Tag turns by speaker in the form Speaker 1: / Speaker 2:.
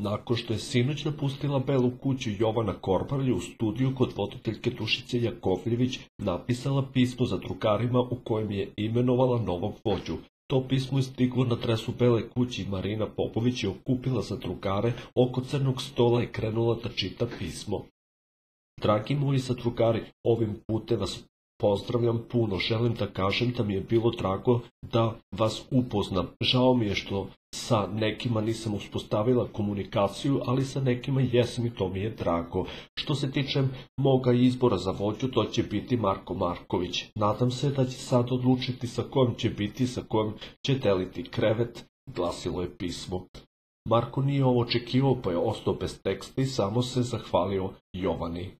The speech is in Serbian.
Speaker 1: Nakon što je sinoć napustila Belu kuću, Jovana Korpar je u studiju kod voditeljke Dušice Jakovljević napisala pismo za drugarima u kojem je imenovala novog vođu. To pismo je stiglo na adresu Bele kuće i Marina Popović je okupila za drugare oko crnog stola i krenula da čita pismo. Dragi moji zadrugari, ovim putem vas pozdravljam puno, želim da kažem da mi je bilo drago da vas upoznam. Žao mi je što sa nekima nisam uspostavila komunikaciju, ali sa nekima jesam i to mi je drago. Što se tiče moga izbora za vođu, to će biti Marko Marković. Nadam se da će sad odlučiti sa kojom će biti, sa kojom će deliti krevet, glasilo je pismo. Marko nije ovo očekivao, pa je ostao bez teksta i samo se zahvalio Jovani.